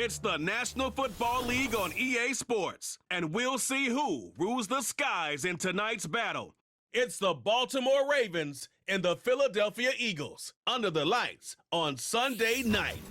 It's the National Football League on EA Sports, and we'll see who rules the skies in tonight's battle. It's the Baltimore Ravens and the Philadelphia Eagles under the lights on Sunday night.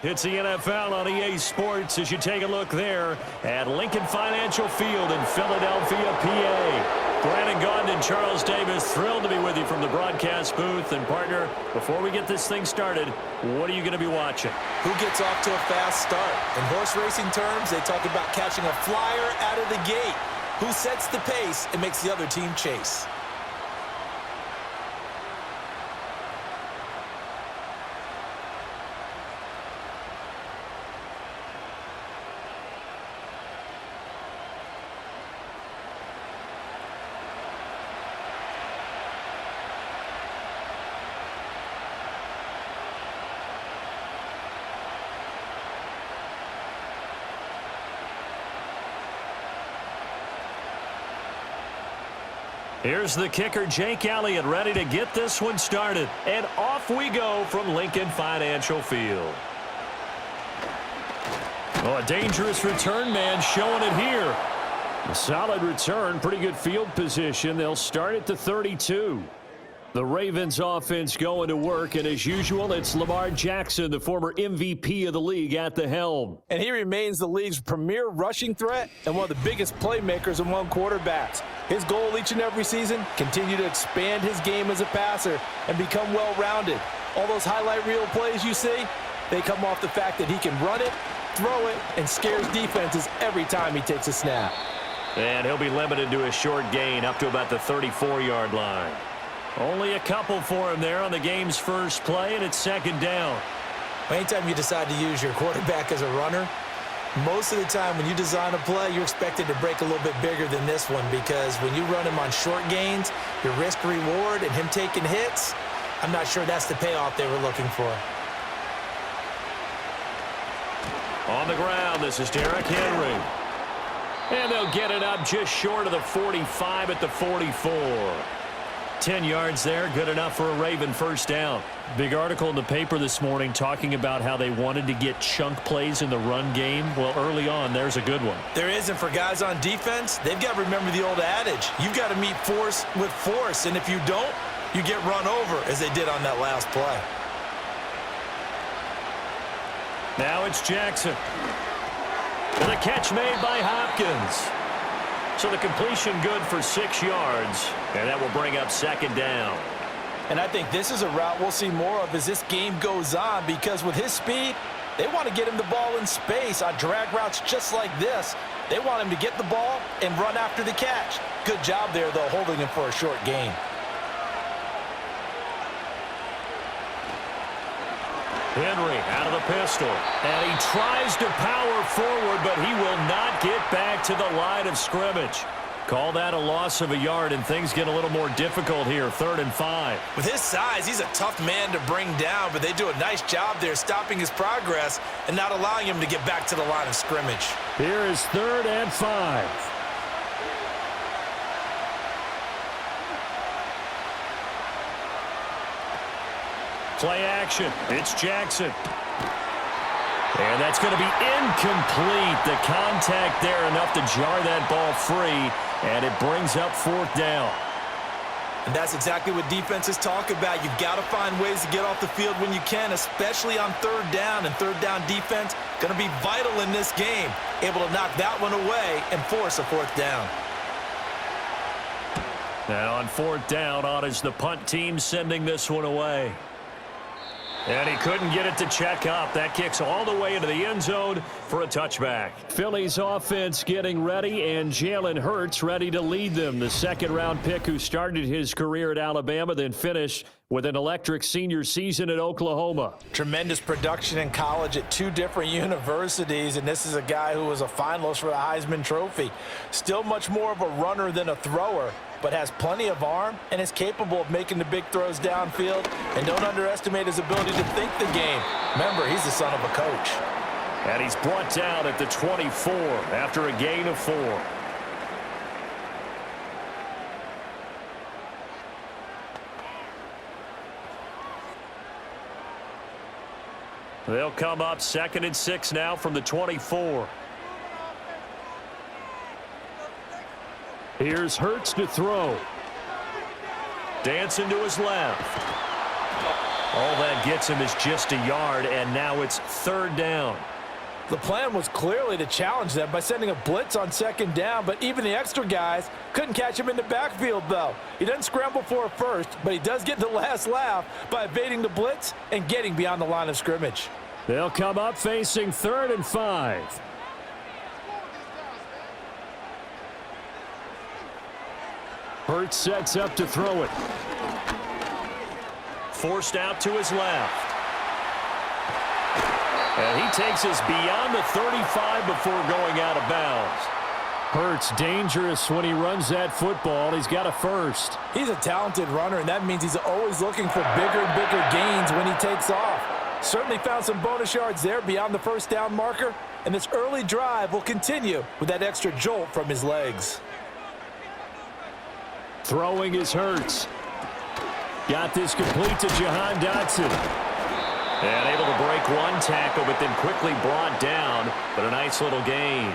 It's the NFL on EA Sports as you take a look there at Lincoln Financial Field in Philadelphia, PA. Brandon Gaudin and Charles Davis, thrilled to be with you from the broadcast booth. And partner, before we get this thing started, what are you going to be watching? Who gets off to a fast start? In horse racing terms, they talk about catching a flyer out of the gate. Who sets the pace and makes the other team chase? Here's the kicker, Jake Elliott, ready to get this one started. And off we go from Lincoln Financial Field. Oh, a dangerous return man showing it here. A solid return, pretty good field position. They'll start at the 32. The Ravens offense going to work, and as usual, it's Lamar Jackson, the former MVP of the league, at the helm. And he remains the league's premier rushing threat and one of the biggest playmakers among quarterbacks. His goal each and every season, continue to expand his game as a passer and become well-rounded. All those highlight reel plays you see, they come off the fact that he can run it, throw it, and scares defenses every time he takes a snap. And he'll be limited to a short gain up to about the 34-yard line. Only a couple for him there on the game's first play, and it's second down. Anytime you decide to use your quarterback as a runner, most of the time when you design a play, you're expected to break a little bit bigger than this one, because when you run him on short gains, your risk-reward and him taking hits, I'm not sure that's the payoff they were looking for. On the ground, this is Derrick Henry. And they'll get it up just short of the 45 at the 44. 10 yards there, good enough for a Raven first down. Big article in the paper this morning talking about how they wanted to get chunk plays in the run game. Well, early on, there's a good one. There isn't for guys on defense. They've got to remember the old adage. You've got to meet force with force, and if you don't, you get run over, as they did on that last play. Now it's Jackson. And the catch made by Hopkins. So the completion good for 6 yards, and that will bring up second down. And I think this is a route we'll see more of as this game goes on, because with his speed, they want to get him the ball in space on drag routes just like this. They want him to get the ball and run after the catch. Good job there, though, holding him for a short gain. Henry out of the pistol, and he tries to power forward, but he will not get back to the line of scrimmage. Call that a loss of a yard, and things get a little more difficult here, 3rd and 5. With his size, he's a tough man to bring down, but they do a nice job there stopping his progress and not allowing him to get back to the line of scrimmage. Here is 3rd and 5. Play action. It's Jackson. And that's going to be incomplete. The contact there enough to jar that ball free, and it brings up 4th down. And that's exactly what defenses talk about. You've got to find ways to get off the field when you can, especially on 3rd down. And 3rd down defense going to be vital in this game. Able to knock that one away and force a 4th down. Now on 4th down, on is the punt team sending this one away. And he couldn't get it to check up. That kicks all the way into the end zone for a touchback. Philly's offense getting ready, and Jalen Hurts ready to lead them. The 2nd-round pick who started his career at Alabama, then finished with an electric senior season at Oklahoma. Tremendous production in college at 2 different universities, and this is a guy who was a finalist for the Heisman Trophy. Still much more of a runner than a thrower, but has plenty of arm and is capable of making the big throws downfield. And don't underestimate his ability to think the game. Remember, he's the son of a coach. And he's brought down at the 24 after a gain of 4. They'll come up 2nd and 6 now from the 24. Here's Hurts to throw. Dancing to his left. All that gets him is just a yard, and now it's 3rd down. The plan was clearly to challenge them by sending a blitz on 2nd down, but even the extra guys couldn't catch him in the backfield, though. He doesn't scramble for a first, but he does get the last laugh by evading the blitz and getting beyond the line of scrimmage. They'll come up facing 3rd and 5. Hurts sets up to throw it. Forced out to his left. And he takes us beyond the 35 before going out of bounds. Hurts dangerous when he runs that football. He's got a first. He's a talented runner, and that means he's always looking for bigger and bigger gains when he takes off. Certainly found some bonus yards there beyond the 1st down marker, and this early drive will continue with that extra jolt from his legs. Throwing is Hurts. Got this complete to Jahan Dotson. And able to break one tackle, but then quickly brought down. But a nice little gain.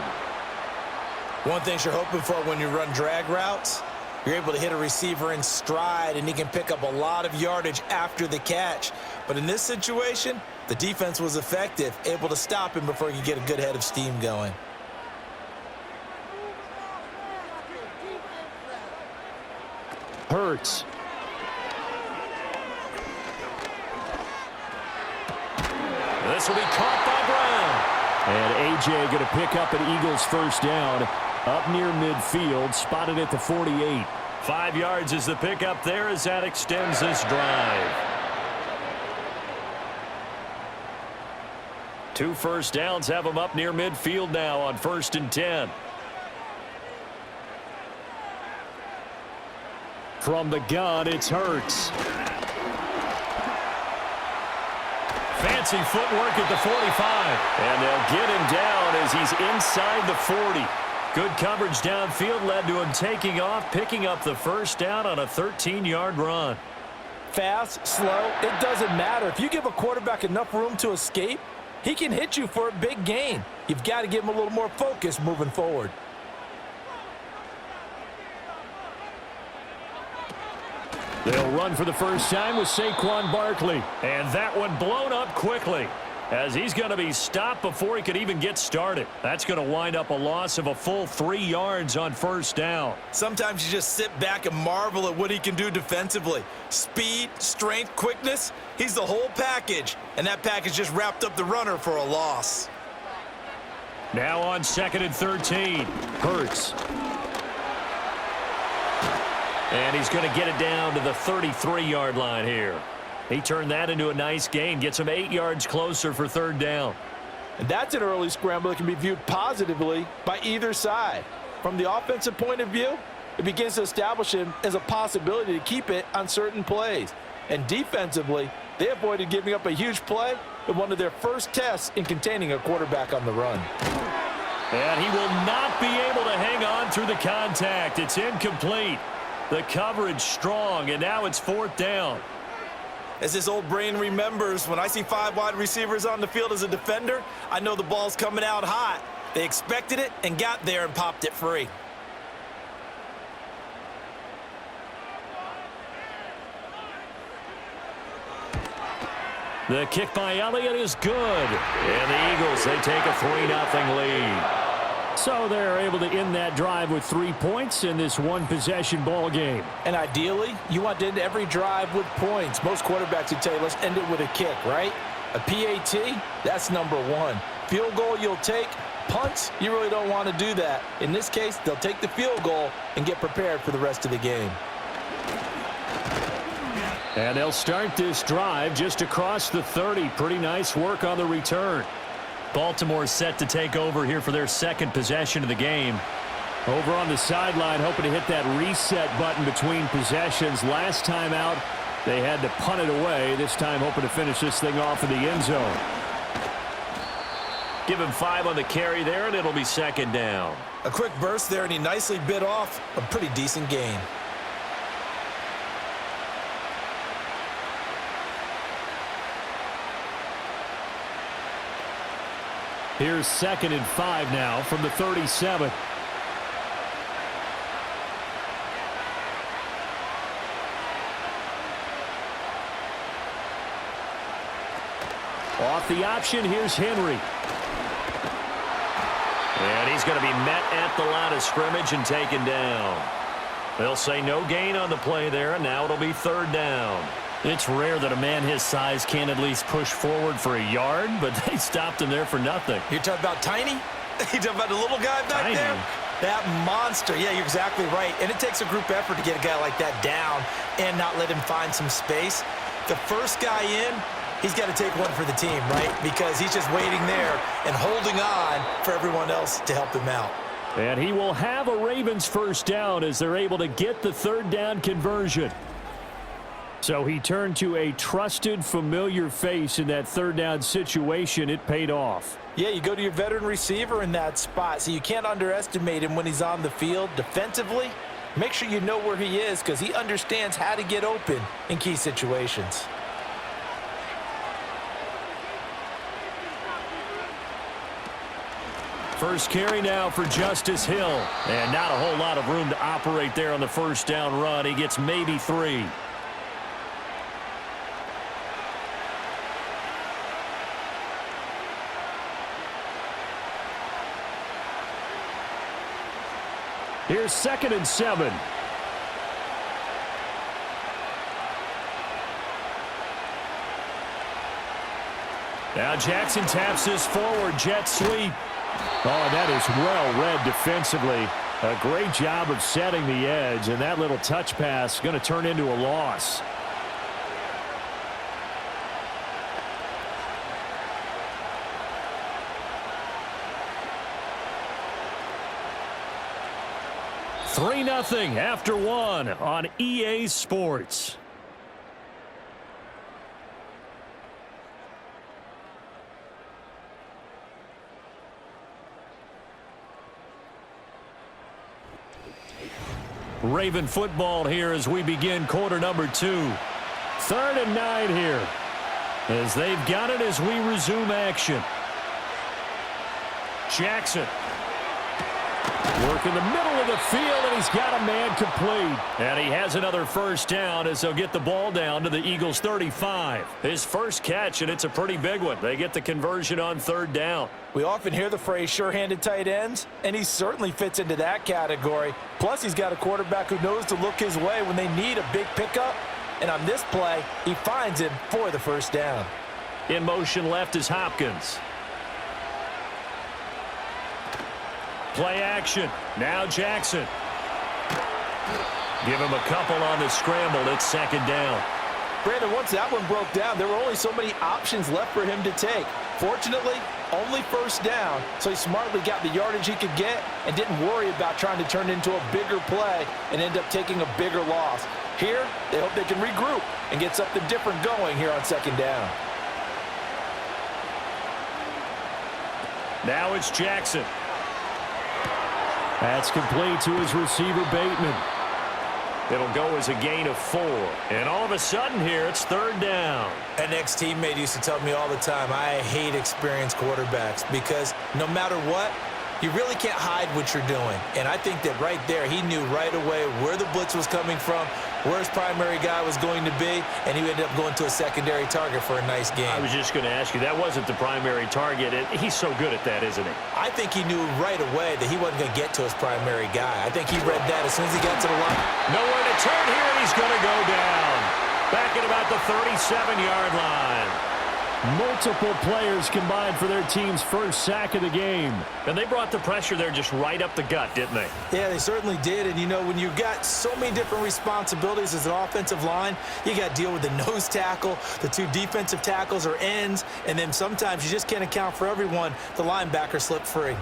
One thing you're hoping for when you run drag routes, you're able to hit a receiver in stride, and he can pick up a lot of yardage after the catch. But in this situation, the defense was effective, able to stop him before he could get a good head of steam going. Hurts. This will be caught by Brown. And A.J. going to pick up an Eagles 1st down up near midfield, spotted at the 48. 5 yards is the pickup there as that extends this drive. 2 first downs have them up near midfield now on 1st and 10. From the gun, it's Hurts. Fancy footwork at the 45. And they'll get him down as he's inside the 40. Good coverage downfield led to him taking off, picking up the 1st down on a 13-yard run. Fast, slow, it doesn't matter. If you give a quarterback enough room to escape, he can hit you for a big gain. You've got to give him a little more focus moving forward. They'll run for the first time with Saquon Barkley. And that one blown up quickly as he's going to be stopped before he could even get started. That's going to wind up a loss of a full 3 yards on 1st down. Sometimes you just sit back and marvel at what he can do defensively. Speed, strength, quickness, he's the whole package. And that package just wrapped up the runner for a loss. Now on 2nd and 13. Hurts. And he's going to get it down to the 33-yard line here. He turned that into a nice gain, gets him 8 yards closer for 3rd down. And that's an early scramble that can be viewed positively by either side. From the offensive point of view, it begins to establish him as a possibility to keep it on certain plays. And defensively, they avoided giving up a huge play in one of their first tests in containing a quarterback on the run. And he will not be able to hang on through the contact. It's incomplete. The coverage strong, and now it's 4th down. As this old brain remembers, when I see 5 wide receivers on the field as a defender, I know the ball's coming out hot. They expected it and got there and popped it free. The kick by Elliott is good. And the Eagles, they take a 3-0 lead. So they're able to end that drive with 3 points in this one-possession ball game. And ideally, you want to end every drive with points. Most quarterbacks would tell you, let's end it with a kick, right? A PAT, that's number 1. Field goal you'll take. Punts, you really don't want to do that. In this case, they'll take the field goal and get prepared for the rest of the game. And they'll start this drive just across the 30. Pretty nice work on the return. Baltimore set to take over here for their 2nd possession of the game. Over on the sideline, hoping to hit that reset button between possessions. Last time out, they had to punt it away. This time, hoping to finish this thing off in the end zone. Give him 5 on the carry there, and it'll be 2nd down. A quick burst there, and he nicely bit off a pretty decent gain. Here's 2nd and 5 now from the 37. Off the option, here's Henry. And he's going to be met at the line of scrimmage and taken down. They'll say no gain on the play there, and now it'll be 3rd down. It's rare that a man his size can't at least push forward for a yard, but they stopped him there for nothing. You're talking about tiny? You're talking about the little guy back there? That monster. Yeah, you're exactly right. And it takes a group effort to get a guy like that down and not let him find some space. The first guy in, he's got to take one for the team, right? Because he's just waiting there and holding on for everyone else to help him out. And he will have a Ravens first down as they're able to get the 3rd down conversion. So he turned to a trusted, familiar face in that 3rd down situation. It paid off. Yeah, you go to your veteran receiver in that spot, so you can't underestimate him when he's on the field defensively. Make sure you know where he is because he understands how to get open in key situations. First carry now for Justice Hill. And not a whole lot of room to operate there on the first down run. He gets maybe 3. Here's 2nd and 7. Now Jackson taps this forward, jet sweep. Oh, that is well read defensively. A great job of setting the edge, and that little touch pass is going to turn into a loss. Three 3-0 after 1 on EA Sports. Raven football here as we begin quarter number 2. 3rd and 9 here as they've got it as we resume action. Jackson working the middle of the field, and he's got a man complete. And he has another first down as they'll get the ball down to the Eagles' 35. His first catch, and it's a pretty big one. They get the conversion on 3rd down. We often hear the phrase sure-handed tight ends, and he certainly fits into that category. Plus, he's got a quarterback who knows to look his way when they need a big pickup. And on this play, he finds him for the first down. In motion left is Hopkins. Play action. Now Jackson. Give him a couple on the scramble. It's 2nd down. Brandon, once that one broke down, there were only so many options left for him to take. Fortunately, only first down, so he smartly got the yardage he could get and didn't worry about trying to turn it into a bigger play and end up taking a bigger loss. Here, they hope they can regroup and get something different going here on 2nd down. Now it's Jackson. That's complete to his receiver, Bateman. It'll go as a gain of 4. And all of a sudden here, it's 3rd down. An ex-teammate used to tell me all the time, I hate experienced quarterbacks because no matter what, you really can't hide what you're doing. And I think that right there, he knew right away where the blitz was coming from, where his primary guy was going to be, and he ended up going to a secondary target for a nice game. I was just going to ask you, that wasn't the primary target. He's so good at that, isn't he? I think he knew right away that he wasn't going to get to his primary guy. I think he read that as soon as he got to the line. Nowhere to turn here, and he's going to go down. Back at about the 37-yard line. Multiple players combined for their team's first sack of the game. And they brought the pressure there just right up the gut, didn't they? Yeah, they certainly did. And, you know, when you've got so many different responsibilities as an offensive line, you got to deal with the nose tackle, the 2 defensive tackles or ends, and then sometimes you just can't account for everyone. The linebacker slipped free.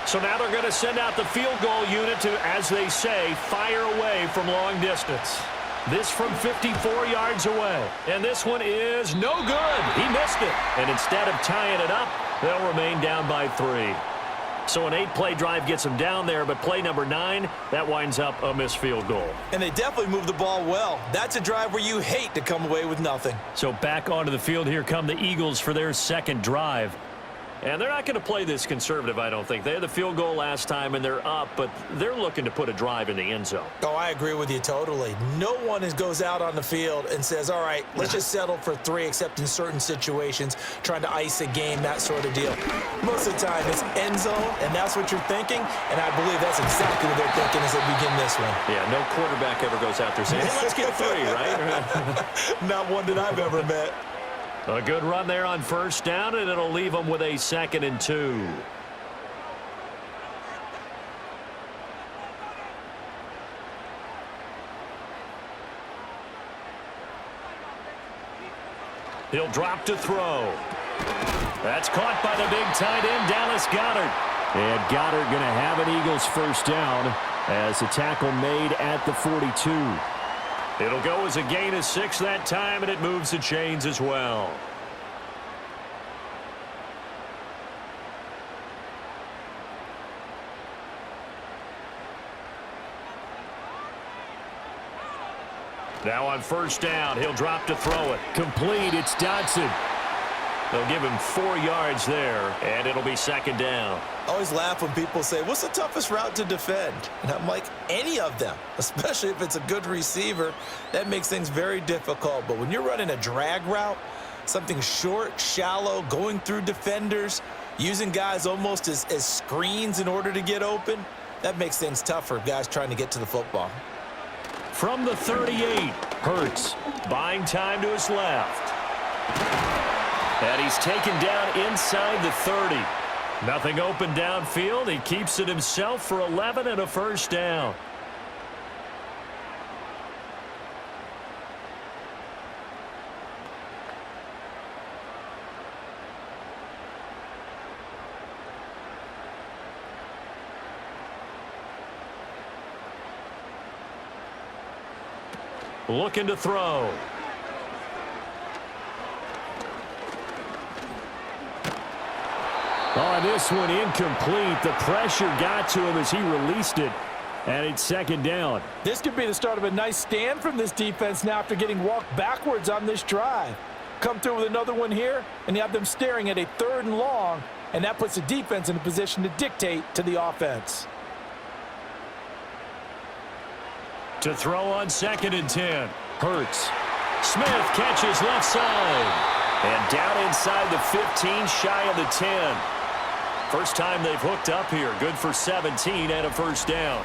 So now they're going to send out the field goal unit to, as they say, fire away from long distance. This from 54 yards away. And this one is no good. He missed it. And instead of tying it up, they'll remain down by 3. So an 8-play drive gets them down there, but play number 9, that winds up a missed field goal. And they definitely moved the ball well. That's a drive where you hate to come away with nothing. So back onto the field, here come the Eagles for their second drive. And they're not going to play this conservative, I don't think. They had the field goal last time, and they're up, but they're looking to put a drive in the end zone. Oh, I agree with you totally. No one goes out on the field and says, all right, let's just settle for 3, except in certain situations, trying to ice a game, that sort of deal. Most of the time, it's end zone, and that's what you're thinking, and I believe that's exactly what they're thinking as they begin this one. Yeah, no quarterback ever goes out there saying, hey, let's get 3, right? Not one that I've ever met. A good run there on first down, and it'll leave them with a 2nd and 2. He'll drop to throw. That's caught by the big tight end, Dallas Goedert. And Goedert going to have an Eagles first down as the tackle made at the 42. It'll go as a gain of 6 that time, and it moves the chains as well. Now on first down, he'll drop to throw it. Complete, it's Dodson. They'll give him 4 yards there, and it'll be 2nd down. I always laugh when people say, what's the toughest route to defend? And I'm like, any of them, especially if it's a good receiver. That makes things very difficult. But when you're running a drag route, something short, shallow, going through defenders, using guys almost as screens in order to get open, that makes things tough for guys trying to get to the football. From the 38, Hurts buying time to his left. And he's taken down inside the 30. Nothing open downfield. He keeps it himself for 11 and a first down. Looking to throw. On this one, incomplete. The pressure got to him as he released it, and it's 2nd down. This could be the start of a nice stand from this defense now after getting walked backwards on this drive. Come through with another one here, and you have them staring at a 3rd and long, and that puts the defense in a position to dictate to the offense. To throw on 2nd and 10. Hurts. Smith catches left side. And down inside the 15, shy of the 10. First time they've hooked up here. Good for 17 and a first down.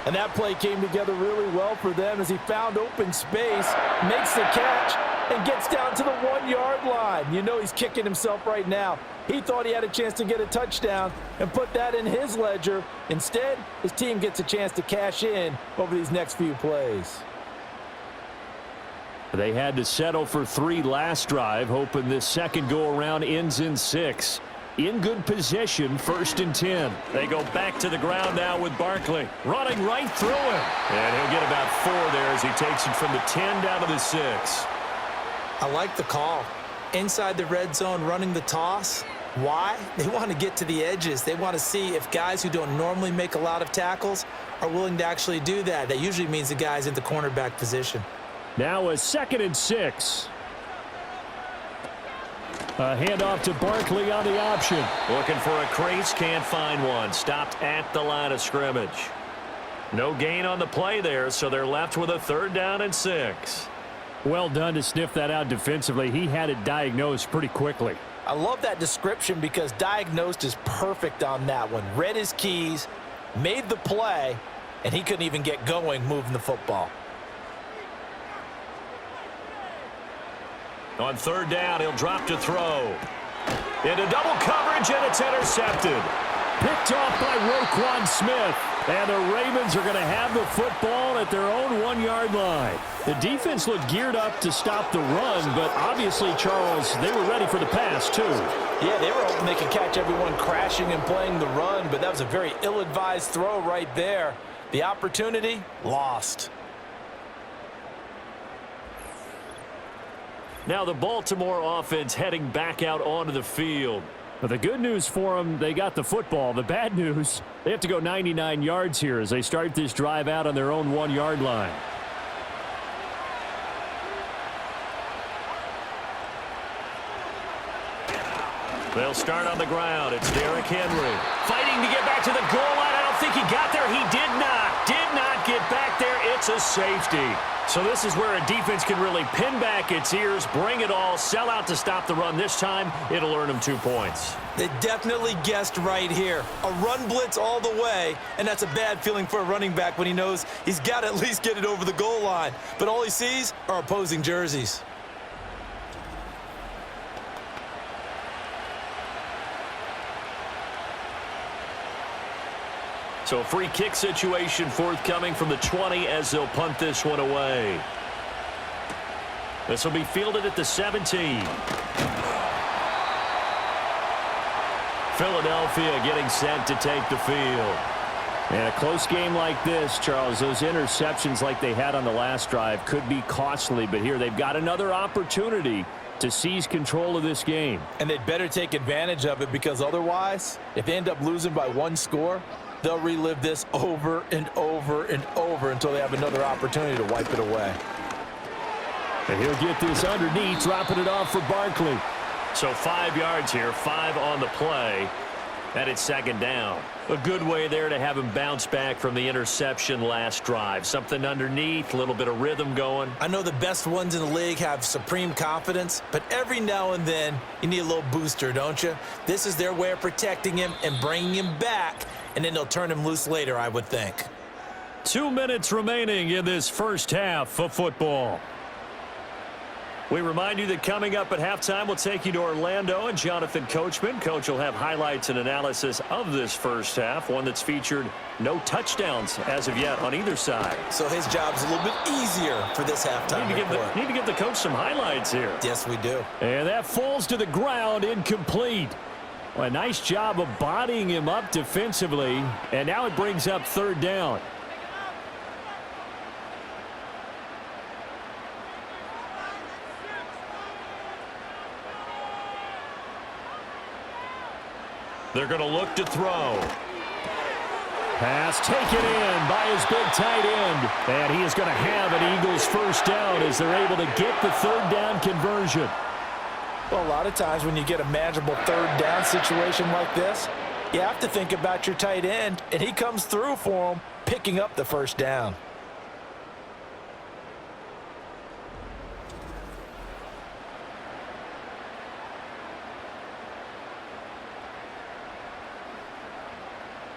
And that play came together really well for them as he found open space, makes the catch, and gets down to the 1-yard line. You know he's kicking himself right now. He thought he had a chance to get a touchdown and put that in his ledger. Instead, his team gets a chance to cash in over these next few plays. They had to settle for 3 last drive, hoping this second go-around ends in 6. In good position, 1st and 10. They go back to the ground now with Barkley. Running right through him. And he'll get about 4 there as he takes it from the 10 down to the 6. I like the call. Inside the red zone, running the toss. Why? They want to get to the edges. They want to see if guys who don't normally make a lot of tackles are willing to actually do that. That usually means the guys in the cornerback position. Now a 2nd and 6. A handoff to Barkley on the option. Looking for a crease, can't find one. Stopped at the line of scrimmage. No gain on the play there, so they're left with a 3rd down and 6. Well done to sniff that out defensively. He had it diagnosed pretty quickly. I love that description because diagnosed is perfect on that one. Read his keys, made the play, and he couldn't even get going moving the football. On 3rd down, he'll drop to throw. Into double coverage, and it's intercepted. Picked off by Roquan Smith. And the Ravens are going to have the football at their own 1-yard line. The defense looked geared up to stop the run, but obviously, Charles, they were ready for the pass, too. Yeah, they were hoping they could catch everyone crashing and playing the run, but that was a very ill-advised throw right there. The opportunity, lost. Now the Baltimore offense heading back out onto the field. But the good news for them, they got the football. The bad news, they have to go 99 yards here as they start this drive out on their own 1-yard line. They'll start on the ground. It's Derrick Henry fighting to get back to the goal line. I don't think he got there. He did not get back there. It's a safety. So this is where a defense can really pin back its ears, bring it all, sell out to stop the run. This time, it'll earn them 2 points. They definitely guessed right here. A run blitz all the way, and that's a bad feeling for a running back when he knows he's got to at least get it over the goal line. But all he sees are opposing jerseys. So a free kick situation forthcoming from the 20 as they'll punt this one away. This will be fielded at the 17. Philadelphia getting set to take the field. And a close game like this, Charles, those interceptions like they had on the last drive could be costly. But here they've got another opportunity to seize control of this game. And they'd better take advantage of it, because otherwise, if they end up losing by 1 score, they'll relive this over and over and over until they have another opportunity to wipe it away. And he'll get this underneath, dropping it off for Barkley. So 5 yards here, 5 on the play, and it's second down. A good way there to have him bounce back from the interception last drive. Something underneath, a little bit of rhythm going. I know the best ones in the league have supreme confidence, but every now and then you need a little booster, don't you? This is their way of protecting him and bringing him back, and then they'll turn him loose later, I would think. 2 minutes remaining in this first half of football. We remind you that coming up at halftime, we'll take you to Orlando and Jonathan Coachman. Coach will have highlights and analysis of this first half, one that's featured no touchdowns as of yet on either side. So his job's a little bit easier for this halftime report. Need to give the coach some highlights here. Yes, we do. And that falls to the ground, incomplete. Well, a nice job of bodying him up defensively, and now it brings up third down. They're going to look to throw. Pass taken in by his big tight end. And he is going to have an Eagles first down as they're able to get the third down conversion. Well, a lot of times when you get a manageable third down situation like this, you have to think about your tight end, and he comes through for him, picking up the first down.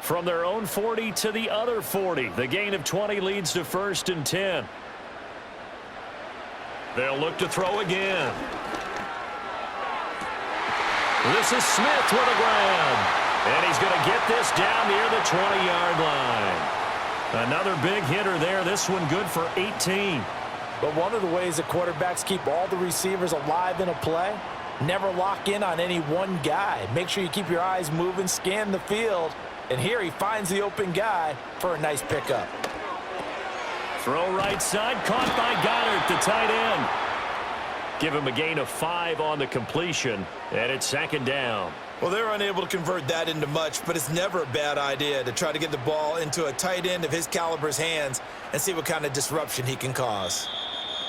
From their own 40 to the other 40. The gain of 20 leads to 1st and 10. They'll look to throw again. This is Smith with a grab. And he's going to get this down near the 20-yard line. Another big hitter there. This one good for 18. But one of the ways that quarterbacks keep all the receivers alive in a play, never lock in on any one guy. Make sure you keep your eyes moving, scan the field. And here he finds the open guy for a nice pickup. Throw right side, caught by Goddard, the tight end. Give him a gain of 5 on the completion, and it's second down. Well, they're unable to convert that into much, but it's never a bad idea to try to get the ball into a tight end of his caliber's hands and see what kind of disruption he can cause.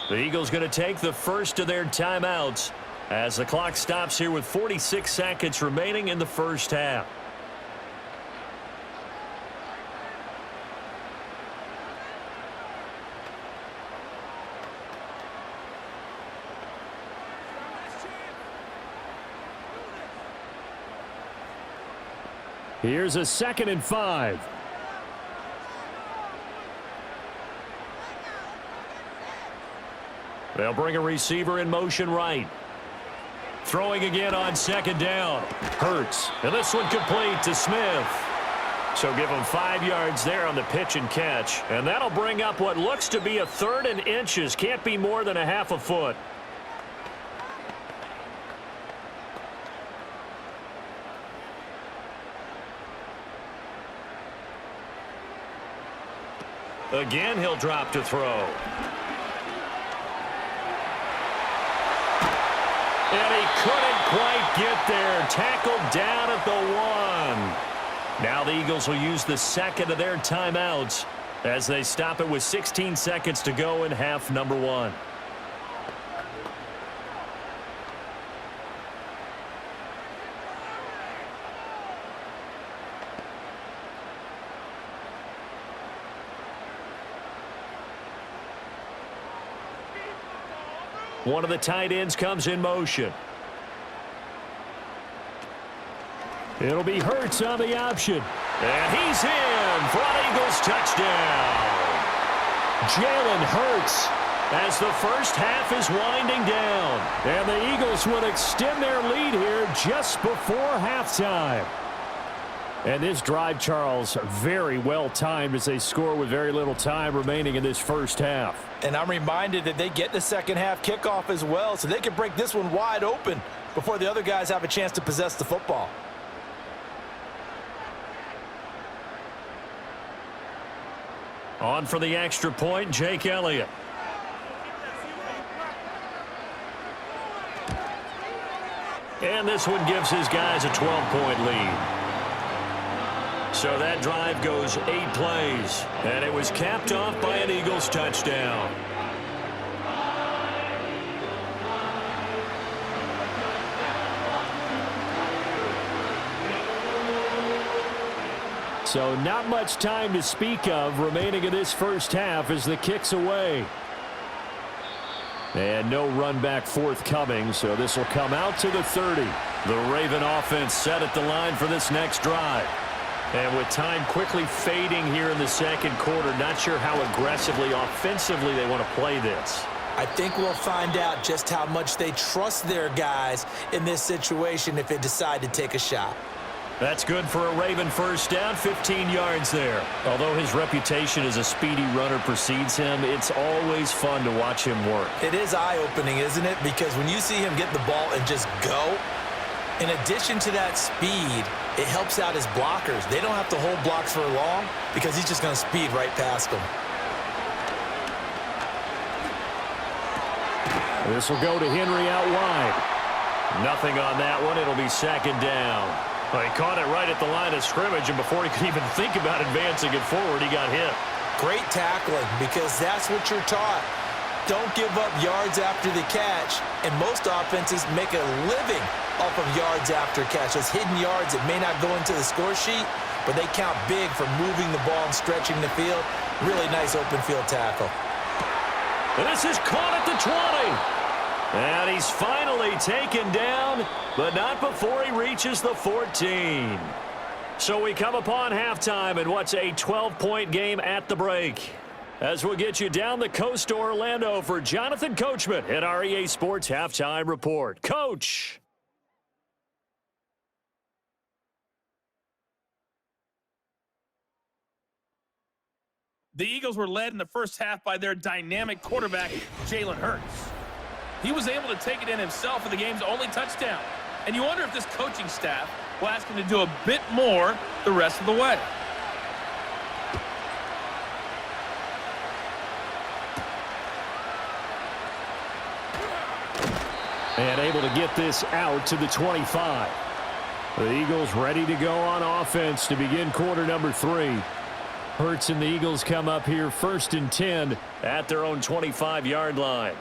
The Eagles going to take the first of their timeouts as the clock stops here with 46 seconds remaining in the first half. Here's a 2nd and 5. They'll bring a receiver in motion right. Throwing again on second down. Hurts. And this one complete to Smith. So give him 5 yards there on the pitch and catch. And that'll bring up what looks to be a 3rd and inches. Can't be more than a half a foot. Again, he'll drop to throw. And he couldn't quite get there. Tackled down at the 1. Now the Eagles will use the second of their timeouts as they stop it with 16 seconds to go in half number 1. One of the tight ends comes in motion. It'll be Hurts on the option. And he's in for an Eagles touchdown. Jalen Hurts as the first half is winding down. And the Eagles will extend their lead here just before halftime. And this drive, Charles, very well timed as they score with very little time remaining in this first half. And I'm reminded that they get the second half kickoff as well, so they can break this one wide open before the other guys have a chance to possess the football. On for the extra point, Jake Elliott. And this one gives his guys a 12-point lead. So that drive goes 8 plays, and it was capped off by an Eagles touchdown. So not much time to speak of remaining in this first half as the kick's away. And no run back forthcoming, so this will come out to the 30. The Raven offense set at the line for this next drive. And with time quickly fading here in the second quarter, not sure how aggressively, offensively they want to play this. I think we'll find out just how much they trust their guys in this situation if they decide to take a shot. That's good for a Raven first down, 15 yards there. Although his reputation as a speedy runner precedes him, it's always fun to watch him work. It is eye-opening, isn't it? Because when you see him get the ball and just go, in addition to that speed, it helps out his blockers. They don't have to hold blocks for long because he's just going to speed right past them. This will go to Henry out wide. Nothing on that one. It'll be second down. Well, he caught it right at the line of scrimmage, and before he could even think about advancing it forward, he got hit. Great tackling, because that's what you're taught. Don't give up yards after the catch, and most offenses make a living off of yards after catch. Those hidden yards that may not go into the score sheet, but they count big for moving the ball and stretching the field. Really nice open field tackle. This is caught at the 20. And he's finally taken down, but not before he reaches the 14. So we come upon halftime in what's a 12-point game at the break. As we'll get you down the coast to Orlando for Jonathan Coachman at our EA Sports Halftime Report. Coach. The Eagles were led in the first half by their dynamic quarterback, Jalen Hurts. He was able to take it in himself for the game's only touchdown. And you wonder if this coaching staff will ask him to do a bit more the rest of the way. And able to get this out to the 25. The Eagles ready to go on offense to begin quarter number 3. Hurts and the Eagles come up here 1st and 10 at their own 25-yard line.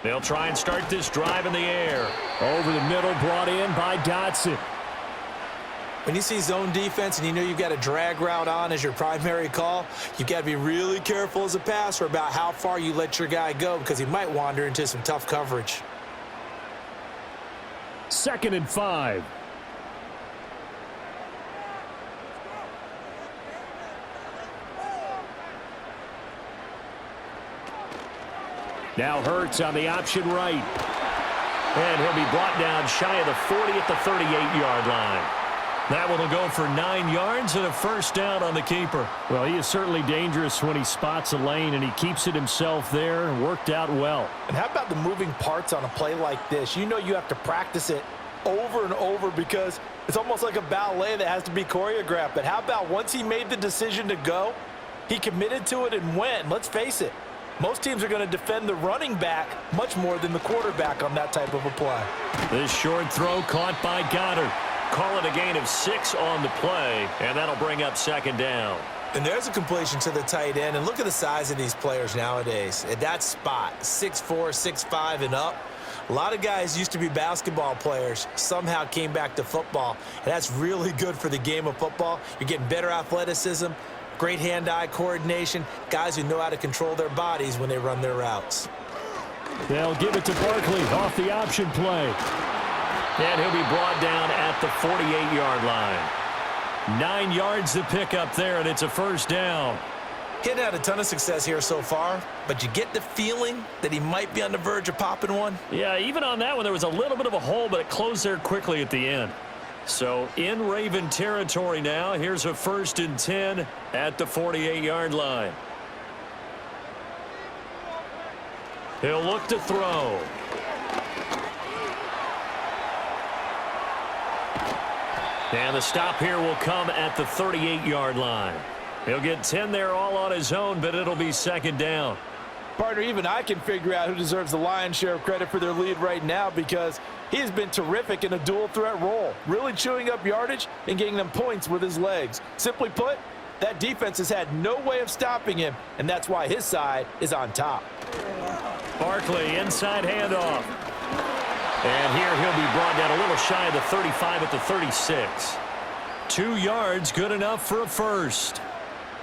They'll try and start this drive in the air. Over the middle, brought in by Dotson. When you see zone defense and you know you've got a drag route on as your primary call, you've got to be really careful as a passer about how far you let your guy go because he might wander into some tough coverage. 2nd and 5. Now Hurts on the option right. And he'll be brought down shy of the 40 at the 38-yard line. That one will go for 9 yards and a first down on the keeper. Well, he is certainly dangerous when he spots a lane, and he keeps it himself there and worked out well. And how about the moving parts on a play like this? You know you have to practice it over and over because it's almost like a ballet that has to be choreographed. But how about once he made the decision to go, he committed to it and went. Let's face it, Most teams are going to defend the running back much more than the quarterback on that type of a play. This short throw caught by Goddard. Call it a gain of 6 on the play, and that'll bring up second down. And there's a completion to the tight end. And look at the size of these players nowadays. At that spot, 6'4", 6'5", and up. A lot of guys used to be basketball players, somehow came back to football. And that's really good for the game of football. You're getting better athleticism, great hand-eye coordination, guys who know how to control their bodies when they run their routes. They'll give it to Barkley off the option play. And he'll be brought down at the 48-yard line. 9 yards to pick up there, and it's a first down. He hadn't had a ton of success here so far, but you get the feeling that he might be on the verge of popping one. Yeah, even on that one, there was a little bit of a hole, but it closed there quickly at the end. So in Raven territory now, here's a 1st and 10 at the 48-yard line. He'll look to throw. And the stop here will come at the 38-yard line. He'll get 10 there all on his own, but it'll be second down. Partner, even I can figure out who deserves the lion's share of credit for their lead right now, because he has been terrific in a dual threat role, really chewing up yardage and getting them points with his legs. Simply put, that defense has had no way of stopping him, and that's why his side is on top. Barkley, inside handoff. And here he'll be brought down a little shy of the 35 at the 36. 2 yards, good enough for a first.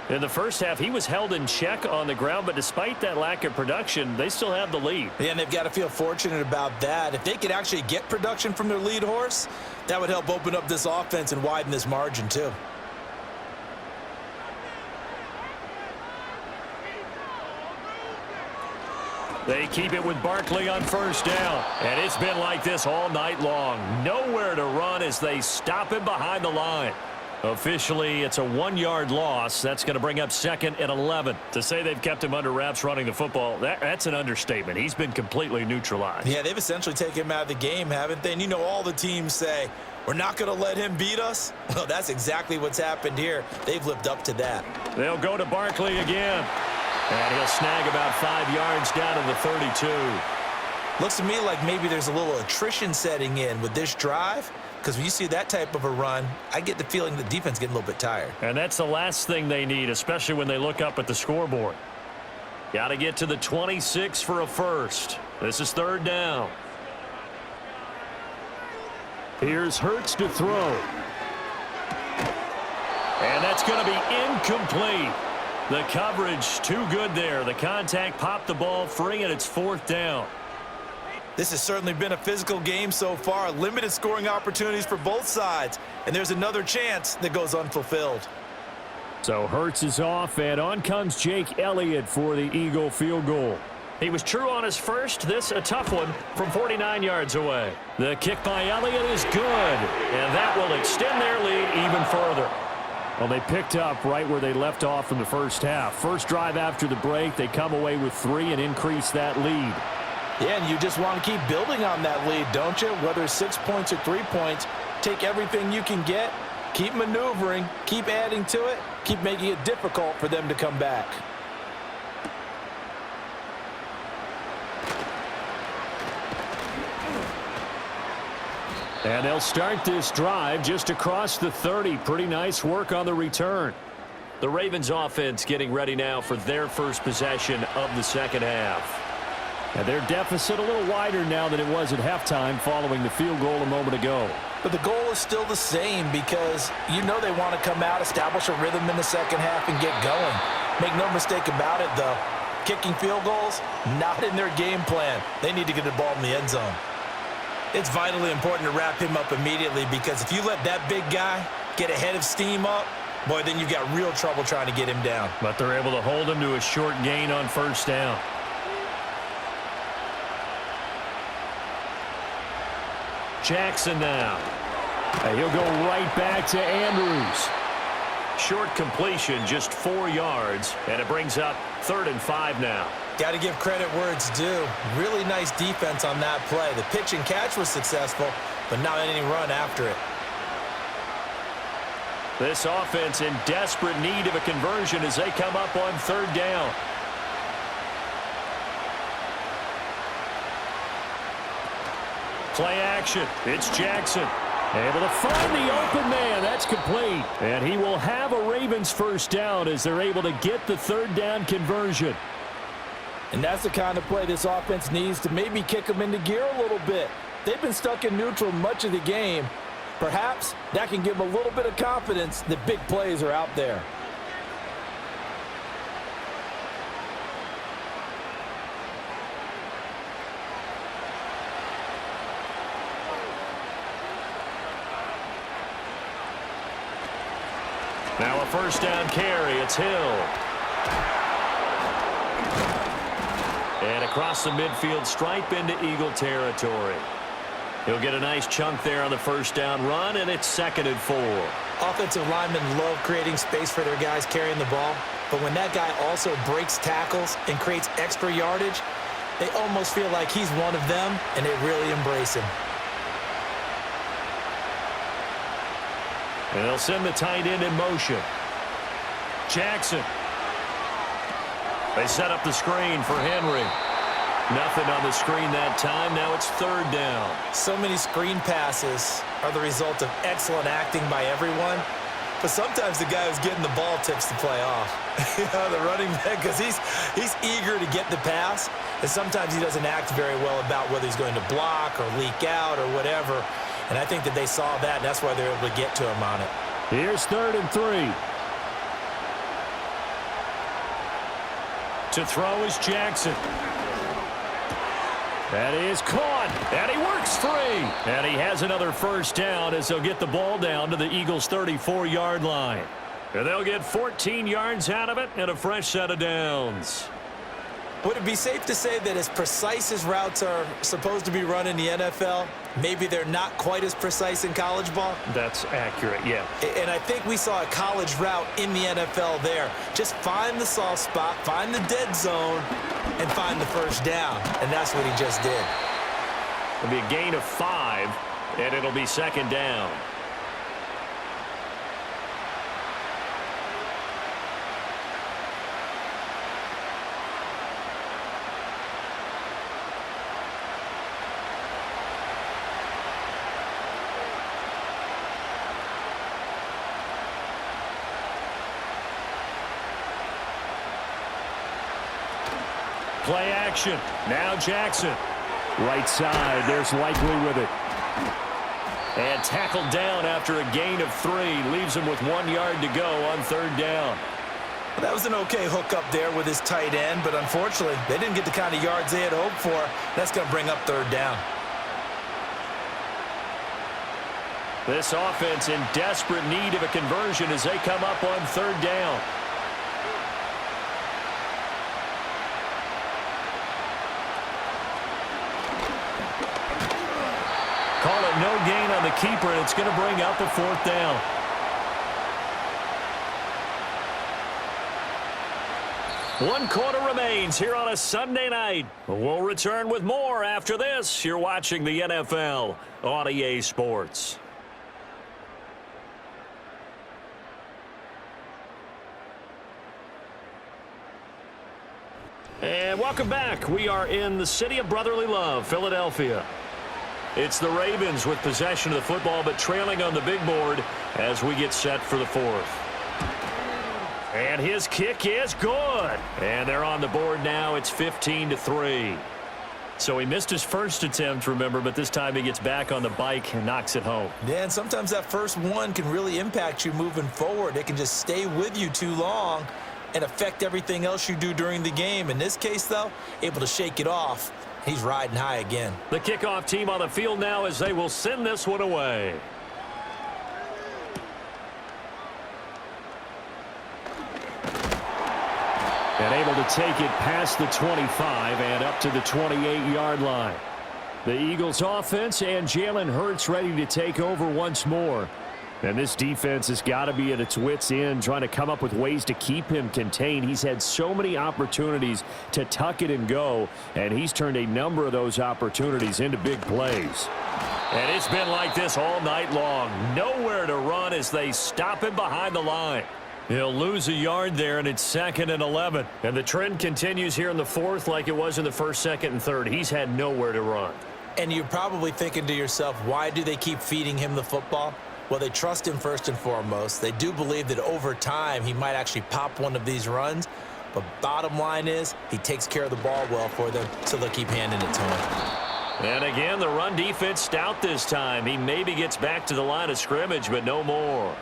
In the first half, he was held in check on the ground, but despite that lack of production, they still have the lead. Yeah, and they've got to feel fortunate about that. If they could actually get production from their lead horse, that would help open up this offense and widen this margin too. They keep it with Barkley on first down. And it's been like this all night long. Nowhere to run as they stop him behind the line. Officially, it's a 1-yard loss. That's going to bring up 2nd and 11. To say they've kept him under wraps running the football, that's an understatement. He's been completely neutralized. Yeah, they've essentially taken him out of the game, haven't they? And you know, all the teams say, we're not going to let him beat us. Well, that's exactly what's happened here. They've lived up to that. They'll go to Barkley again. And he'll snag about 5 yards down to the 32. Looks to me like maybe there's a little attrition setting in with this drive, because when you see that type of a run, I get the feeling the defense getting a little bit tired. And that's the last thing they need, especially when they look up at the scoreboard. Got to get to the 26 for a first. This is 3rd down. Here's Hurts to throw. And that's going to be incomplete. The coverage too good there. The contact popped the ball free, and it's 4th down. This has certainly been a physical game so far. Limited scoring opportunities for both sides. And there's another chance that goes unfulfilled. So Hurts is off, and on comes Jake Elliott for the Eagle field goal. He was true on his first. This a tough one from 49 yards away. The kick by Elliott is good, and that will extend their lead even further. Well, they picked up right where they left off in the first half. First drive after the break, they come away with 3 and increase that lead. Yeah, and you just want to keep building on that lead, don't you? Whether it's 6 points or 3 points, take everything you can get, keep maneuvering, keep adding to it, keep making it difficult for them to come back. And they'll start this drive just across the 30. Pretty nice work on the return. The Ravens offense getting ready now for their first possession of the second half. And their deficit a little wider now than it was at halftime following the field goal a moment ago. But the goal is still the same, because you know they want to come out, establish a rhythm in the second half, and get going. Make no mistake about it, though. Kicking field goals, not in their game plan. They need to get the ball in the end zone. It's vitally important to wrap him up immediately, because if you let that big guy get ahead of steam up, boy, then you've got real trouble trying to get him down. But they're able to hold him to a short gain on first down. Jackson now. He'll go right back to Andrews. Short completion, just 4 yards, and it brings up 3rd and 5 now. Got to give credit where it's due. Really nice defense on that play. The pitch and catch was successful, but not any run after it. This offense in desperate need of a conversion as they come up on 3rd down. Play action. It's Jackson. Able to find the open man. That's complete. And he will have a Ravens first down as they're able to get the third down conversion. And that's the kind of play this offense needs to maybe kick them into gear a little bit. They've been stuck in neutral much of the game. Perhaps that can give them a little bit of confidence that big plays are out there. Now a first down carry. It's Hill. And across the midfield stripe into Eagle territory. He'll get a nice chunk there on the first down run, and it's 2nd and 4. Offensive linemen love creating space for their guys carrying the ball, but when that guy also breaks tackles and creates extra yardage, they almost feel like he's one of them, and they really embrace him. And they'll send the tight end in motion. Jackson. They set up the screen for Henry. Nothing on the screen that time. Now it's 3rd down. So many screen passes are the result of excellent acting by everyone, but sometimes the guy who's getting the ball tips the play off. The running back, because he's eager to get the pass, and sometimes he doesn't act very well about whether he's going to block or leak out or whatever. And I think that they saw that, and that's why they're able to get to him on it. Here's 3rd and 3. To throw is Jackson. That is caught, and he works free. And he has another first down as they'll get the ball down to the Eagles' 34-yard line. And they'll get 14 yards out of it and a fresh set of downs. Would it be safe to say that as precise as routes are supposed to be run in the NFL, maybe they're not quite as precise in college ball? That's accurate, yeah. And I think we saw a college route in the NFL there. Just find the soft spot, find the dead zone, and find the first down. And that's what he just did. It'll be a gain of 5, and it'll be 2nd down. Play action. Now Jackson. Right side. There's Likely with it. And tackled down after a gain of 3. Leaves him with 1 yard to go on 3rd down. Well, that was an okay hook up there with his tight end, but unfortunately, they didn't get the kind of yards they had hoped for. That's going to bring up 3rd down. This offense in desperate need of a conversion as they come up on 3rd down. Call it no gain on the keeper, and it's going to bring out the 4th down. One quarter remains here on a Sunday night. We'll return with more after this. You're watching the NFL on EA Sports. And welcome back. We are in the city of brotherly love, Philadelphia. It's the Ravens with possession of the football, but trailing on the big board as we get set for the 4th. And his kick is good. And they're on the board now. It's 15-3. So he missed his first attempt, remember, but this time he gets back on the bike and knocks it home. Yeah, and sometimes that first one can really impact you moving forward. It can just stay with you too long and affect everything else you do during the game. In this case, though, able to shake it off. He's riding high again. The kickoff team on the field now as they will send this one away. And able to take it past the 25 and up to the 28-yard line. The Eagles offense and Jalen Hurts ready to take over once more. And this defense has got to be at its wits' end, trying to come up with ways to keep him contained. He's had so many opportunities to tuck it and go, and he's turned a number of those opportunities into big plays. And it's been like this all night long. Nowhere to run as they stop him behind the line. He'll lose a yard there, and it's 2nd and 11. And the trend continues here in the 4th like it was in the 1st, 2nd, and 3rd. He's had nowhere to run. And you're probably thinking to yourself, why do they keep feeding him the football? Well, they trust him first and foremost. They do believe that over time he might actually pop one of these runs. But bottom line is he takes care of the ball well for them, so they'll keep handing it to him. And again, the run defense stout this time. He maybe gets back to the line of scrimmage, but no more.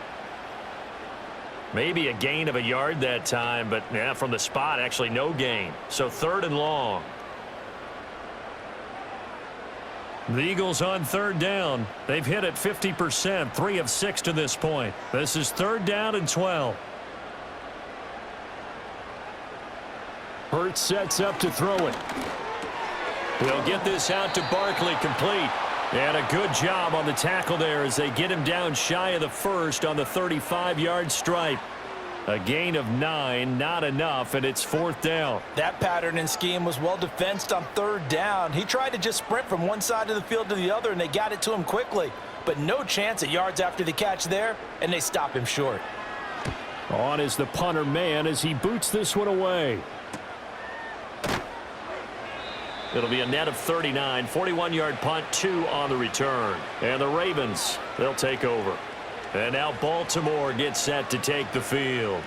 Maybe a gain of a yard that time, but yeah, from the spot, actually no gain. So 3rd and long. The Eagles on 3rd down. They've hit it 50%, 3 of 6 to this point. This is 3rd down and 12. Hurts sets up to throw it. He'll get this out to Barkley, complete. And a good job on the tackle there as they get him down shy of the first on the 35-yard stripe. A gain of 9, not enough, and it's 4th down. That pattern and scheme was well defensed on 3rd down. He tried to just sprint from one side of the field to the other, and they got it to him quickly. But no chance at yards after the catch there, and they stop him short. On is the punter man as he boots this one away. It'll be a net of 39, 41-yard punt, 2 on the return. And the Ravens, they'll take over. And now Baltimore gets set to take the field.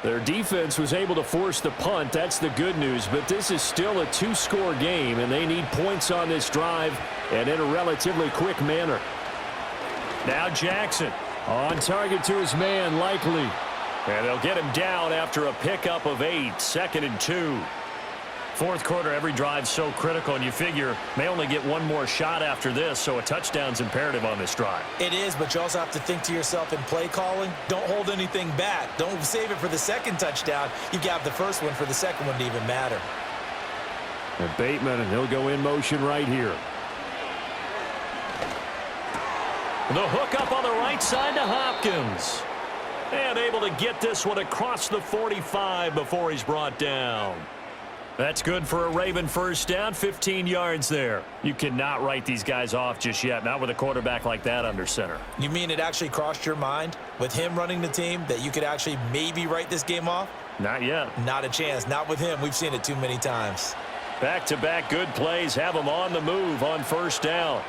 Their defense was able to force the punt. That's the good news. But this is still a 2-score game, and they need points on this drive and in a relatively quick manner. Now Jackson on target to his man, Likely. And they'll get him down after a pickup of 8, 2nd and 2. 4th quarter, every drive so critical, and you figure may only get one more shot after this, so a touchdown's imperative on this drive. It is, but you also have to think to yourself in play calling, don't hold anything back. Don't save it for the 2nd touchdown. You got the first one for the 2nd one to even matter. And Bateman, and he'll go in motion right here. The hook up on the right side to Hopkins. And able to get this one across the 45 before he's brought down. That's good for a Raven first down, 15 yards there. You cannot write these guys off just yet, not with a quarterback like that under center. You mean it actually crossed your mind with him running the team that you could actually maybe write this game off? Not yet. Not a chance. Not with him. We've seen it too many times. Back-to-back good plays have them on the move on first down.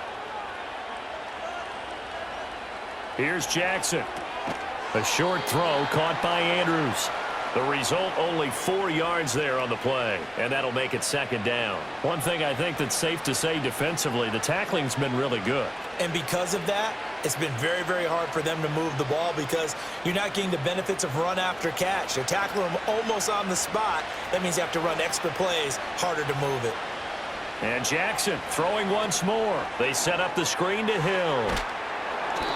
Here's Jackson. A short throw caught by Andrews. The result, only 4 yards there on the play, and that'll make it 2nd down. One thing I think that's safe to say defensively, the tackling's been really good. And because of that, it's been very, very hard for them to move the ball because you're not getting the benefits of run after catch. They're tackling them almost on the spot. That means you have to run extra plays, harder to move it. And Jackson throwing once more. They set up the screen to Hill.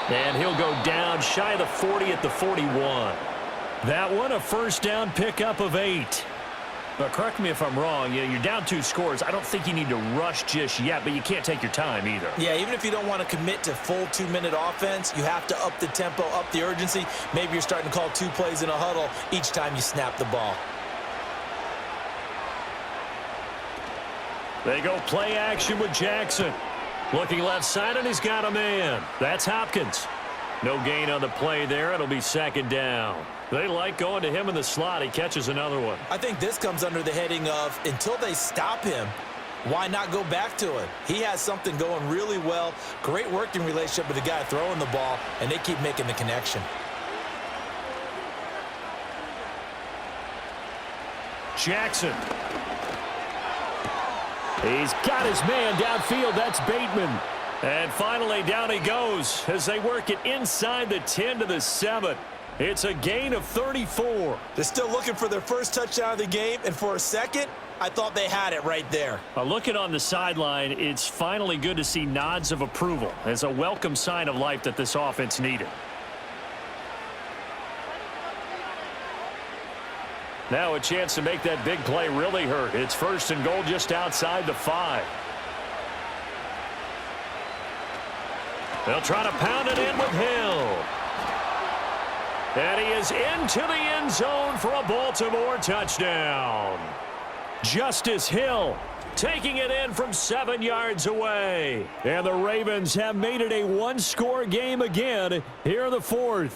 And he'll go down shy of the 40 at the 41. That one, a first down pickup of 8. But correct me if I'm wrong, you're down 2 scores. I don't think you need to rush just yet, but you can't take your time either. Yeah, even if you don't want to commit to full 2-minute offense, you have to up the tempo, up the urgency. Maybe you're starting to call 2 plays in a huddle each time you snap the ball. They go play action with Jackson. Looking left side, and he's got a man. That's Hopkins. No gain on the play there. It'll be 2nd down. They like going to him in the slot. He catches another one. I think this comes under the heading of until they stop him, why not go back to him? He has something going really well. Great working relationship with the guy throwing the ball, and they keep making the connection. Jackson. He's got his man downfield. That's Bateman. And finally, down he goes as they work it inside the 10 to the 7. It's a gain of 34. They're still looking for their first touchdown of the game, and for a second, I thought they had it right there. Looking on the sideline, it's finally good to see nods of approval. It's a welcome sign of life that this offense needed. Now a chance to make that big play really hurt. It's 1st and goal just outside the 5. They'll try to pound it in with Hill. And he is into the end zone for a Baltimore touchdown. Justice Hill taking it in from 7 yards away. And the Ravens have made it a 1-score game again here in the 4th.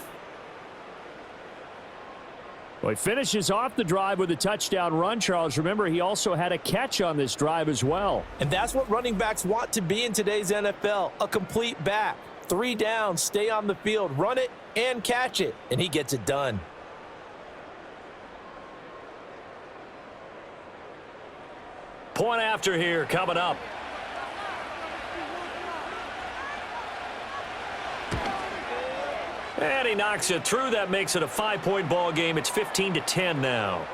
Well, he finishes off the drive with a touchdown run, Charles. Remember, he also had a catch on this drive as well. And that's what running backs want to be in today's NFL, a complete back. 3 downs, stay on the field, run it, and catch it, and he gets it done. Point after here coming up. And he knocks it through. That makes it a 5-point ball game. It's 15-10 now.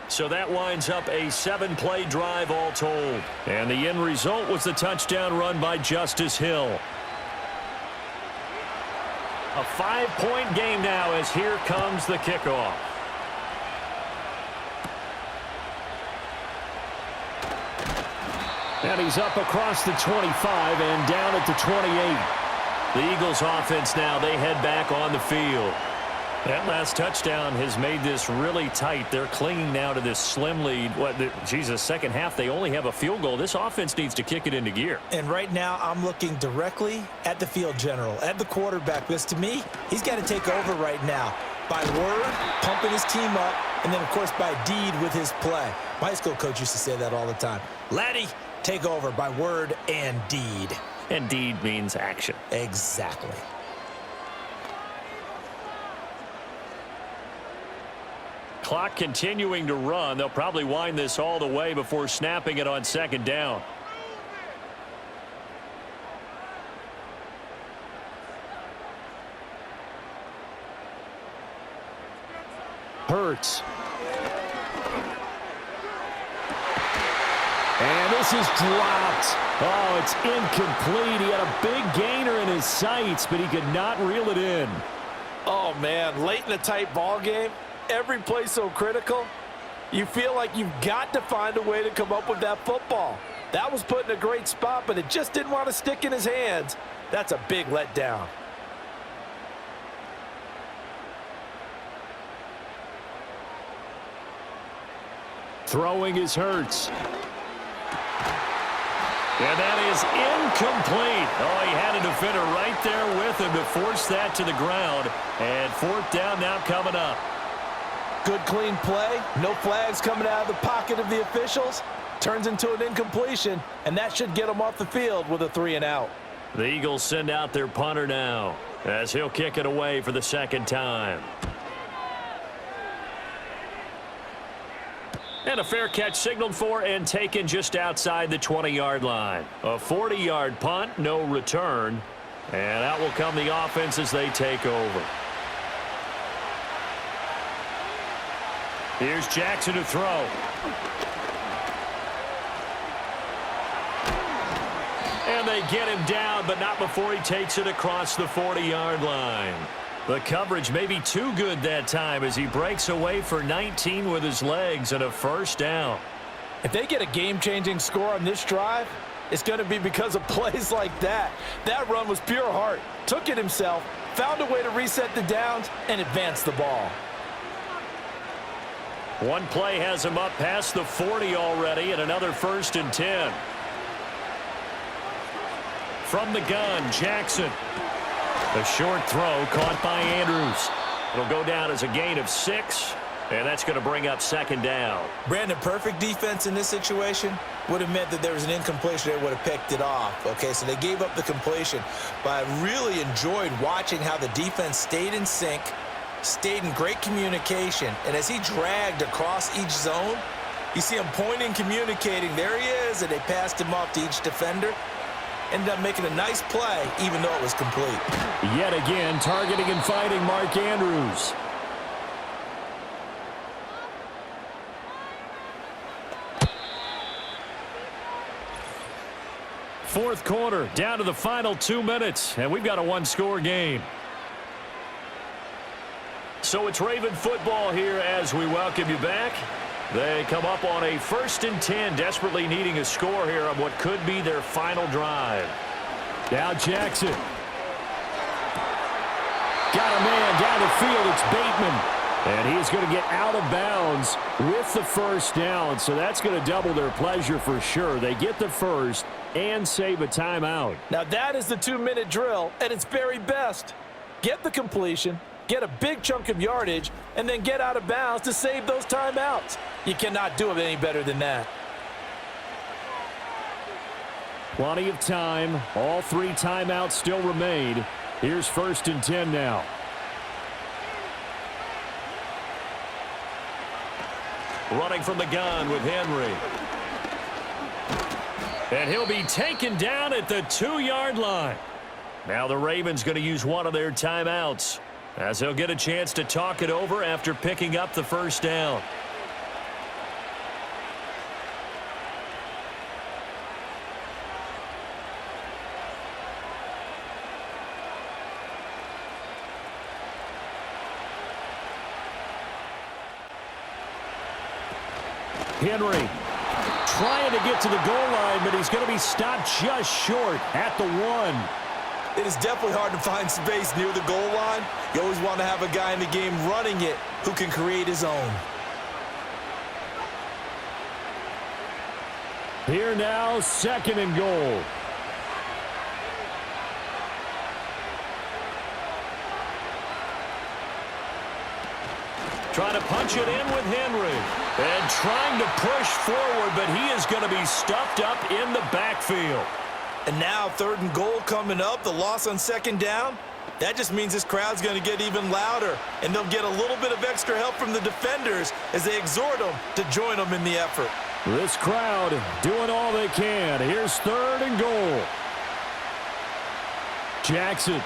So that winds up a 7-play drive all told. And the end result was the touchdown run by Justice Hill. A 5-point game now as here comes the kickoff. And he's up across the 25 and down at the 28. The Eagles offense now, they head back on the field. That last touchdown has made this really tight. They're clinging now to this slim lead. Second half, they only have a field goal. This offense needs to kick it into gear. And right now, I'm looking directly at the field general, at the quarterback. Because to me, he's got to take over right now. By word, pumping his team up, and then, of course, by deed with his play. My high school coach used to say that all the time. Laddie, take over by word and deed. And deed means action. Exactly. Clock continuing to run. They'll probably wind this all the way before snapping it on second down. Hurts. And this is dropped. Oh, it's incomplete. He had a big gainer in his sights, but he could not reel it in. Oh, man, late in a tight ball game, every play so critical, you feel like you've got to find a way to come up with that football. That was put in a great spot, but it just didn't want to stick in his hands. That's a big letdown. Throwing is Hurts. And that is incomplete. Oh, he had a defender right there with him to force that to the ground. And 4th down now coming up. Good clean play. No flags coming out of the pocket of the officials. Turns into an incompletion, and that should get them off the field with a 3-and-out. The Eagles send out their punter now as he'll kick it away for the second time. And a fair catch signaled for and taken just outside the 20-yard line. A 40-yard punt, no return. And out will come the offense as they take over. Here's Jackson to throw. And they get him down, but not before he takes it across the 40-yard line. The coverage may be too good that time as he breaks away for 19 with his legs and a 1st down. If they get a game-changing score on this drive, it's going to be because of plays like that. That run was pure heart. Took it himself, found a way to reset the downs, and advance the ball. One play has him up past the 40 already, and another 1st and 10. From the gun, Jackson. A short throw caught by Andrews. It'll go down as a gain of 6, and that's going to bring up 2nd down. Brandon, perfect defense in this situation would have meant that there was an incompletion. They would have picked it off. Okay, so they gave up the completion. But I really enjoyed watching how the defense stayed in sync, stayed in great communication, and as he dragged across each zone, you see him pointing, communicating. There he is, and they passed him off to each defender. Ended up making a nice play, even though it was complete. Yet again, targeting and fighting Mark Andrews. Fourth quarter, down to the final 2 minutes, and we've got a one-score game. So it's Raven football here as we welcome you back. They come up on a 1st and 10, desperately needing a score here on what could be their final drive. Now Jackson. Got a man down the field. It's Bateman. And he's going to get out of bounds with the 1st down. So that's going to double their pleasure for sure. They get the 1st and save a timeout. Now that is the 2-minute drill at its very best. Get the completion, get a big chunk of yardage, and then get out of bounds to save those timeouts. You cannot do it any better than that. Plenty of time. All 3 timeouts still remain. Here's 1st and 10 now. Running from the gun with Henry. And he'll be taken down at the 2-yard line. Now the Ravens going to use one of their timeouts, as they'll get a chance to talk it over after picking up the 1st down. Henry trying to get to the goal line, but he's going to be stopped just short at the 1. It is definitely hard to find space near the goal line. You always want to have a guy in the game running it who can create his own. Here now, 2nd and goal. Trying to punch it in with Henry. And trying to push forward, but he is going to be stuffed up in the backfield. And now 3rd and goal coming up, the loss on 2nd down. That just means this crowd's going to get even louder, and they'll get a little bit of extra help from the defenders as they exhort them to join them in the effort. This crowd doing all they can. Here's 3rd and goal. Jackson.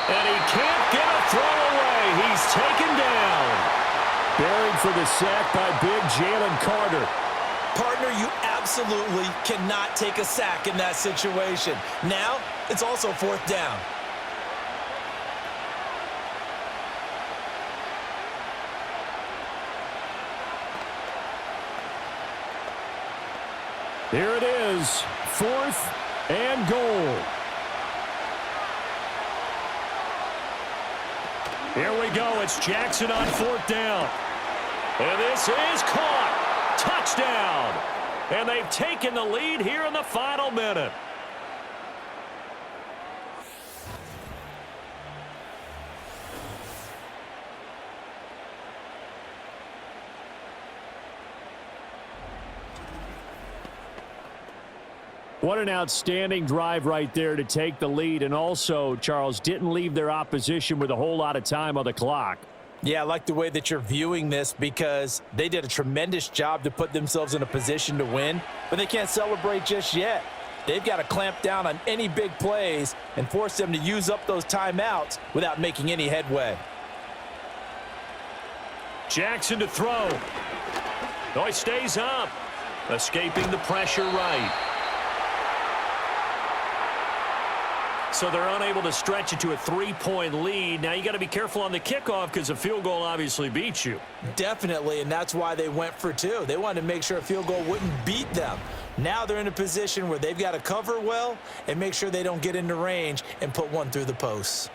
And he can't get a throw away. He's taken down. Buried for the sack by big Jalen Carter. Partner, you absolutely cannot take a sack in that situation. Now, it's also 4th down. Here it is, 4th and goal. Here we go. It's Jackson on 4th down. And this is caught. Touchdown. And they've taken the lead here in the final minute. What an outstanding drive right there to take the lead. And also, Charles, didn't leave their opposition with a whole lot of time on the clock. Yeah, I like the way that you're viewing this because they did a tremendous job to put themselves in a position to win, but they can't celebrate just yet. They've got to clamp down on any big plays and force them to use up those timeouts without making any headway. Jackson to throw. Oh, he stays up. Escaping the pressure right. So they're unable to stretch it to a 3-point lead. Now you got to be careful on the kickoff because a field goal obviously beats you. Definitely, and that's why they went for 2. They wanted to make sure a field goal wouldn't beat them. Now they're in a position where they've got to cover well and make sure they don't get into range and put one through the posts.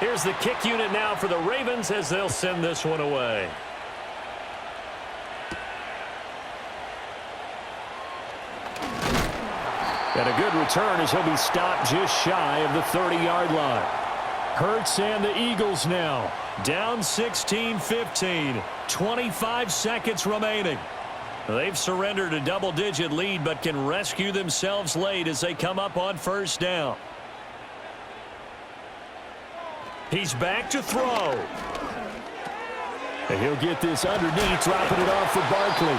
Here's the kick unit now for the Ravens as they'll send this one away. And a good return as he'll be stopped just shy of the 30-yard line. Hurts and the Eagles now. Down 16-15. 25 seconds remaining. They've surrendered a double-digit lead but can rescue themselves late as they come up on 1st down. He's back to throw. And he'll get this underneath, dropping it off for Barkley.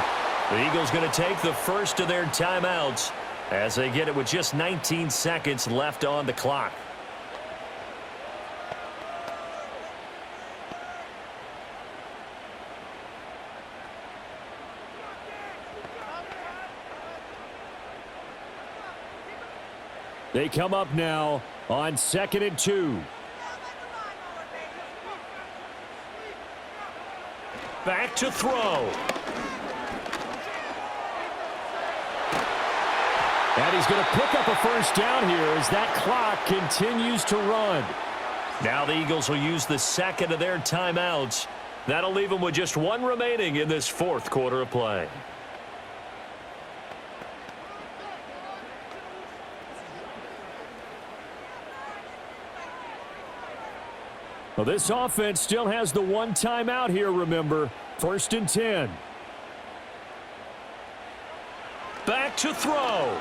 The Eagles going to take the first of their timeouts as they get it with just 19 seconds left on the clock. They come up now on 2nd and 2. Back to throw. And he's going to pick up a 1st down here as that clock continues to run. Now the Eagles will use the second of their timeouts That'll leave them with just one remaining in this fourth quarter of play. Well, this offense still has the one timeout here, remember. 1st and 10. Back to throw.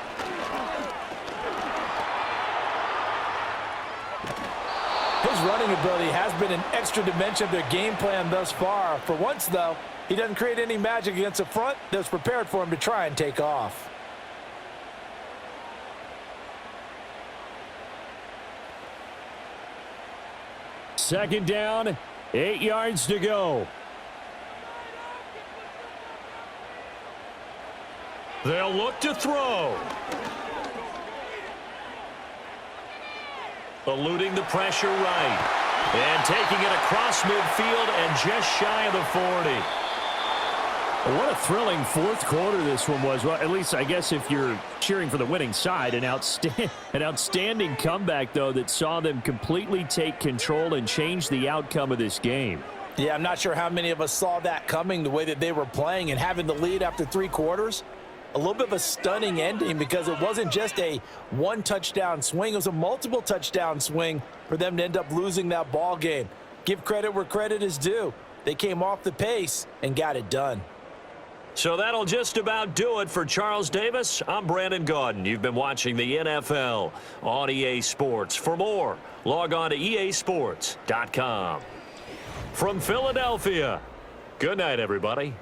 His running ability has been an extra dimension of their game plan thus far. For once, though, he doesn't create any magic against the front that's prepared for him to try and take off. Second down, 8 yards to go. They'll look to throw. Eluding the pressure right. And taking it across midfield and just shy of the 40. What a thrilling fourth quarter this one was. Well, at least I guess if you're cheering for the winning side, an outstanding comeback, though, that saw them completely take control and change the outcome of this game. Yeah, I'm not sure how many of us saw that coming, the way that they were playing and having the lead after 3 quarters. A little bit of a stunning ending because it wasn't just a one-touchdown swing. It was a multiple touchdown swing for them to end up losing that ball game. Give credit where credit is due. They came off the pace and got it done. So that'll just about do it for Charles Davis. I'm Brandon Gaudin. You've been watching the NFL on EA Sports. For more, log on to easports.com. From Philadelphia, good night, everybody.